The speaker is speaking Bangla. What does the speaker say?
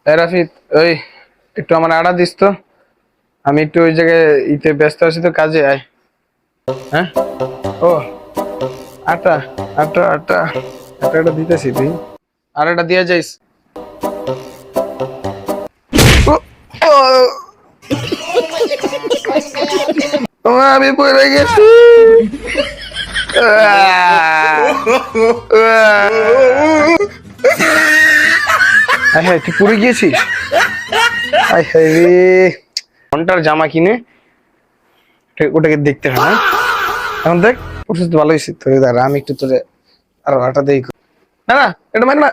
রাফিদ, ওই একটু আমার আড়া দিস তো। আমি একটু ওই জায়গায় ব্যস্ত আছি, তো কাজে আয়। হ্যাঁ, ও আটা আটা আটা আটাটা দিতেছি, তুই আড়াটা দিয়ে যাইস। ও, ও, আমি পড়ে গেছি। হ্যাঁ, তুই পড়ে গিয়েছিস। আয় হায় রে, ঘন্টার জামা কিনে ওটাকে দেখতে হয় না। এখন দেখ, পড়ছিস তো ভালো হয়েছে। তো দাঁড়া, আমি একটু তোরে আর আটা দেই। না না, এটা মানে না।